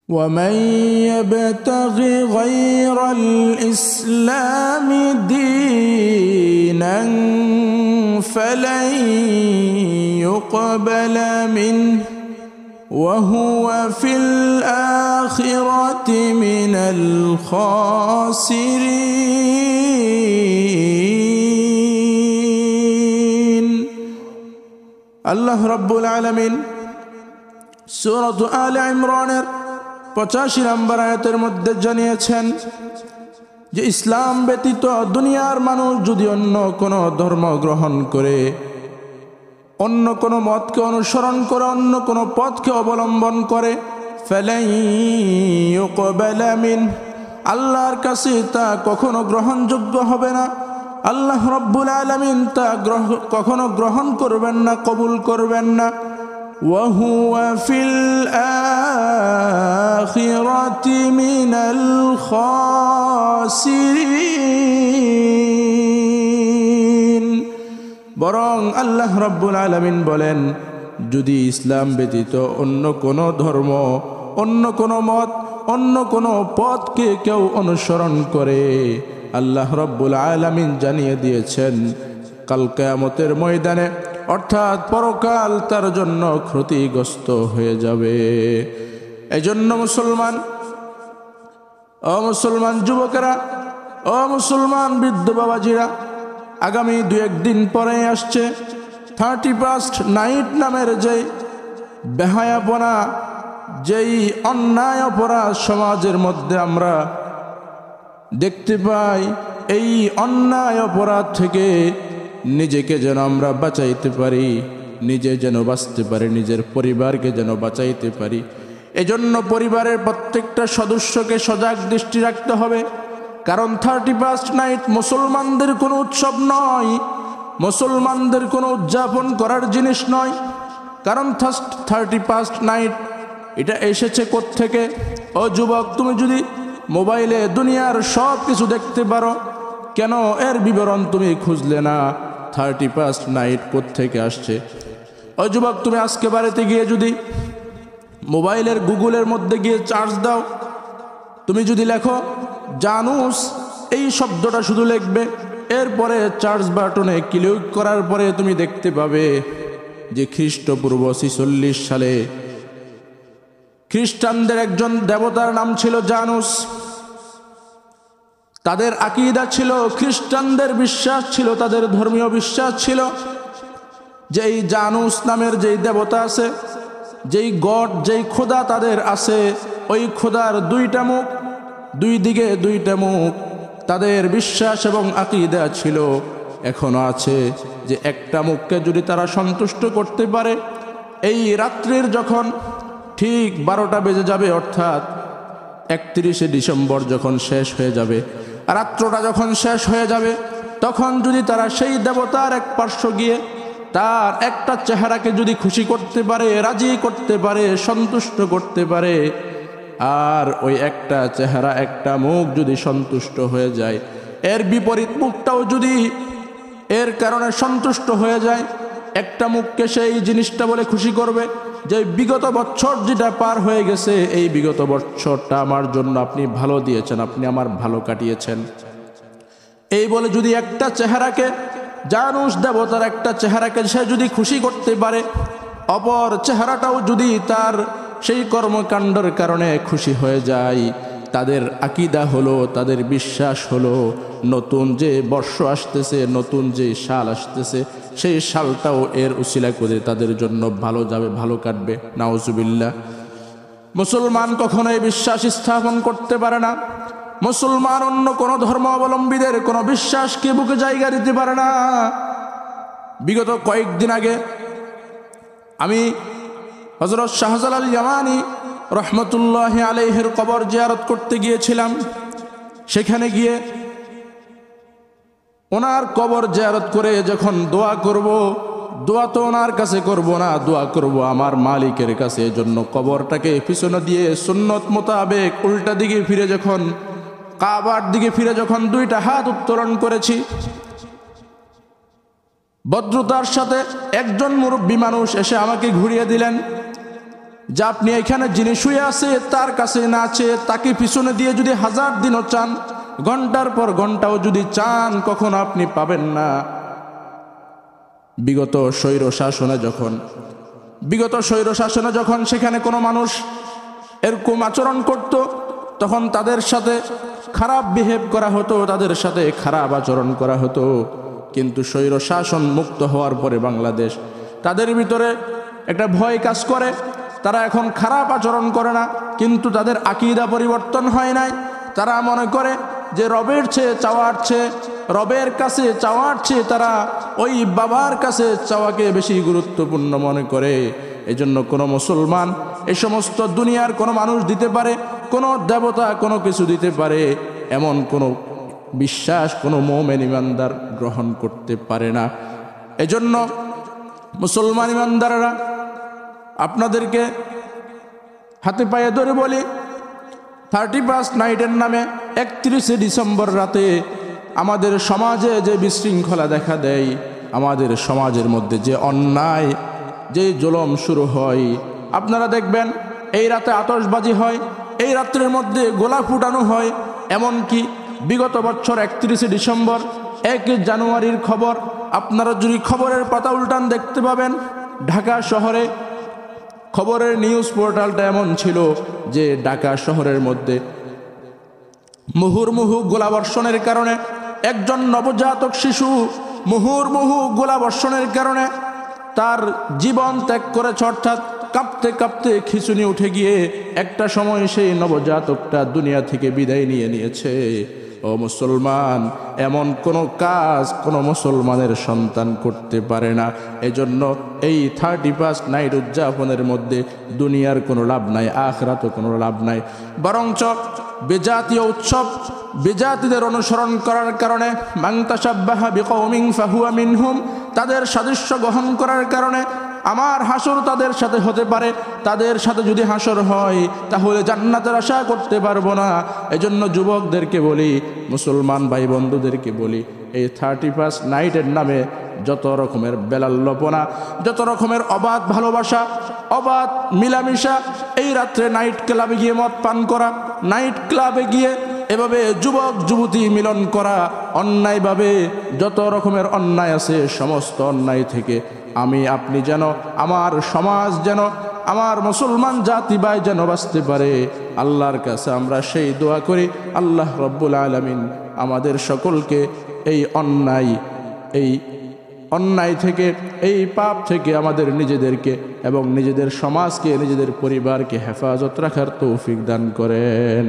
ومن يبتغ غير الإسلام دينا فلن يقبل منه وهو في الآخرة من الخاسرين الله رب العالمين سورة آل عمران 85 নম্বর আয়াতের মধ্যে জানিয়েছেন যে ইসলাম ব্যতীত দুনিয়ার মানুষ যদি অন্য কোনো ধর্ম গ্রহণ করে, অন্য কোনো মতকে অনুসরণ করে, অন্য কোনো পথকে অবলম্বন করে, ফালাই ইউকবালা মিন, আল্লাহর কাছে তা কখনো গ্রহণযোগ্য হবে না। আল্লাহ রাব্বুল আলামিন তা কখনো গ্রহণ করবেন না, কবুল করবেন না। وهو في الآخرة من الخاسرين বরং আল্লাহ রাব্বুল আলামিন বলেন, যদি ইসলাম ব্যতীত অন্য কোনো ধর্ম, অন্য কোনো মত, অন্য কোনো পথকে কেউ অনুসরণ করে, আল্লাহ রাব্বুল আলামিন জানিয়ে দিয়েছেন কাল কিয়ামতের ময়দানে অর্থাৎ পরকাল তার জন্য ক্ষতিগ্রস্ত হয়ে যাবে। এজন্য মুসলমান, ও মুসলমান যুবকেরা, ও মুসলমান বৃদ্ধ বাবাজিরা, আগামী 2-1 দিন পরে আসছে 31st নাইট নামের যেই বেহায়াপনা, যেই অন্যায় অপরাধ সমাজের মধ্যে আমরা দেখতে পাই, এই অন্যায় অপরাধ থেকে নিজেকে যেন আমরা বাঁচাইতে পারি, নিজে যেন বাঁচতে পারি, নিজের পরিবারকে যেন বাঁচাইতে পারি। এজন্য পরিবারের প্রত্যেকটা সদস্যকে সজাগ দৃষ্টি রাখতে হবে। কারণ 31st নাইট মুসলমানদের কোনো উৎসব নয়, মুসলমানদের কোনো উদযাপন করার জিনিস নয়। কারণ 31st নাইট এটা এসেছে কোত্থেকে? ও যুবক, তুমি যদি মোবাইলে দুনিয়ার সব কিছু দেখতে পারো, কেন এর বিবরণ তুমি খুঁজলে না? 31st নাইট কোত্থেকে আসছে? ও যুবক, তুমি আজকে বাড়িতে গিয়ে যদি মোবাইলের গুগলের মধ্যে গিয়ে চার্জ দাও, তুমি যদি লেখো জানুস, এই শব্দটা শুধু লিখবে, এরপরে চার্জ বাটনে ক্লিক করার পরে তুমি দেখতে পাবে যে খ্রিস্টপূর্ব 46 সালে খ্রিস্টানদের একজন দেবতার নাম ছিল জানুস। তাদের আকীদা ছিল, খ্রিস্টানদের বিশ্বাস ছিল, তাদের ধর্মীয় বিশ্বাস ছিল যে এই জানুস নামের যেই দেবতা আছে, যেই গড, যেই খোদা তাদের আছে, ওই খোদার 2টা মুখ, 2 দিকে 2টা মুখ। তাদের বিশ্বাস এবং আকীদা ছিল, এখনো আছে, যে একটা মুখকে যদি তারা সন্তুষ্ট করতে পারে, এই রাত্রির যখন ঠিক 12টা বেজে যাবে, অর্থাৎ 31শে ডিসেম্বর যখন শেষ হয়ে যাবে, রাত্রটা যখন শেষ হয়ে যাবে, তখন যদি তারা সেই দেবতার এক পার্শ্ব গিয়ে তার একটা চেহারাকে যদি খুশি করতে পারে, রাজি করতে পারে, সন্তুষ্ট করতে পারে, আর ওই একটা চেহারা, একটা মুখ যদি সন্তুষ্ট হয়ে যায়, এর বিপরীত মুখটাও যদি এর কারণে সন্তুষ্ট হয়ে যায়, একটা মুখকে সেই জিনিসটা বলে খুশি করবে যে বিগত বছর যেটা পার হয়ে গেছে, এই বিগত বছরটা আমার জন্য আপনি ভালো দিয়েছেন, আপনি আমার ভালো কাটিয়েছেন, এই বলে যদি একটা চেহারাকে, জানুস দেবতার একটা চেহারাকে সে যদি খুশি করতে পারে, অপর চেহারাটাও যদি তার সেই কর্মকাণ্ডের কারণে খুশি হয়ে যায়, তাদের আকীদা হলো, তাদের বিশ্বাস হলো, নতুন যে বর্ষ আসতেছে, নতুন যে সাল আসতেছে, সেই সালটাও এর উসিলা করে তাদের জন্য ভালো যাবে, ভালো কাটবে। নাউজুবিল্লাহ। মুসলমান কখনো এই বিশ্বাস স্থাপন করতে পারে না। মুসলমান অন্য কোনো ধর্মাবলম্বীদের কোনো বিশ্বাসকে বুকে জায়গা দিতে পারে না। বিগত কয়েকদিন আগে আমি হযরত শাহজালাল ইয়ামানী রহমতুল্লাহি আলাইহির কবর জিয়ারত করতে গিয়েছিলাম। সেখানে গিয়ে ওনার কবর জিয়ারত করে যখন দোয়া করব, দোয়া তো ওনার কাছে করব না, দোয়া করব আমার মালিকের কাছে। এজন্য কবরটাকে পিছনে দিয়ে সুন্নত মোতাবেক উল্টা দিকে ফিরে, যখন কাবার দিকে ফিরে যখন 2টা হাত উত্তোলন করেছি, ভদ্রতার সাথে একজন মুরব্বী মানুষ এসে আমাকে ঘুরিয়ে দিলেন। যে আপনি এখানে যিনি শুয়ে আছে তার কাছে না আছে, তাকে পিছনে দিয়ে যদি 1000 দিনও চান, ঘন্টার পর ঘন্টাও যদি চান, কখনো আপনি পাবেন না। বিগত স্বৈর শাসনে যখন সেখানে কোনো মানুষ এরকম আচরণ করত, তখন তাদের সাথে খারাপ বিহেভ করা হতো, তাদের সাথে খারাপ আচরণ করা হতো। কিন্তু স্বৈর শাসন মুক্ত হওয়ার পরে বাংলাদেশ, তাদের ভিতরে একটা ভয় কাজ করে। তারা এখন খারাপ আচরণ করে না, কিন্তু তাদের আকীদা পরিবর্তন হয় নাই। তারা মনে করে যে রবের কাছে চাওয়ার চেয়ে তারা ওই বাবার কাছে চাওয়াকে বেশি গুরুত্বপূর্ণ মনে করে। এজন্য কোনো মুসলমান এই সমস্ত দুনিয়ার কোনো মানুষ দিতে পারে, কোনো দেবতা কোনো কিছু দিতে পারে, এমন কোনো বিশ্বাস কোনো মুমিন ইমানদার গ্রহণ করতে পারে না। এজন্য মুসলমান ইমানদাররা, আপনাদেরকে হাতে পায়ে ধরে বলি, 31 নাইটের নামে 31শে ডিসেম্বর রাতে আমাদের সমাজে যে বিশৃঙ্খলা দেখা দেয়, আমাদের সমাজের মধ্যে যে অন্যায়, যে জুলুম শুরু হয়, আপনারা দেখবেন এই রাতে আতশবাজি হয়, এই রাত্রের মধ্যে গোলা ফুটানো হয়। এমনকি বিগত বছর 31শে ডিসেম্বর, 1 জানুয়ারির খবর আপনারা যদি খবরের পাতা উল্টান দেখতে পাবেন, ঢাকা শহরে খবরের নিউজ পোর্টালটা এমন ছিল যে ঢাকা শহরের মধ্যে মুহুর্মুহু গোলাবর্ষণের কারণে একজন নবজাতক শিশু মুহুর্মুহু গোলাবর্ষণের কারণে তার জীবন ত্যাগ করেছে। অর্থাৎ কাঁপতে কাঁপতে খিঁচুনি উঠে গিয়ে একটা সময় সেই নবজাতকটা দুনিয়া থেকে বিদায় নিয়েছে। ও মুসলমান, এমন কোনো কাজ কোনো মুসলমানের সন্তান করতে পারে না। এজন্য এই 31 নাইট উদযাপনের মধ্যে দুনিয়ার কোনো লাভ নাই, আখিরাতেও কোনো লাভ নাই। বরঞ্চ বেজাতীয় উৎসব, বেজাতিদের অনুসরণ করার কারণে, মান তাশাব্বাহা বিকওমিন ফাহুয়া মিনহুম, তাদের সাদৃশ্য গ্রহণ করার কারণে আমার হাসর তাদের সাথে হতে পারে। তাদের সাথে যদি হাসর হয় তাহলে জান্নাতের আশা করতে পারবো না। এজন্য যুবকদেরকে বলি, মুসলমান ভাই বন্ধুদেরকে বলি, এই 31 নাইটের নামে যত রকমের বেলাল্লপনা, যত রকমের অবাধ ভালোবাসা, অবাধ মিলামিশা, এই রাত্রে নাইট ক্লাবে গিয়ে মদ পান করা, নাইট ক্লাবে গিয়ে এভাবে যুবক যুবতী মিলন করা, অন্যায়ভাবে যত রকমের অন্যায় আছে, সমস্ত অন্যায় থেকে আমি আপনি যেন, আমার সমাজ যেন, আমার মুসলমান জাতি ভাই যেন বাঁচতে পারে, আল্লাহর কাছে আমরা সেই দোয়া করি। আল্লাহ রব্বুল আলামিন আমাদের সকলকে এই অন্যায় থেকে, এই পাপ থেকে আমাদের নিজেদেরকে এবং নিজেদের সমাজকে, নিজেদের পরিবারকে হেফাজত রাখার তৌফিক দান করেন।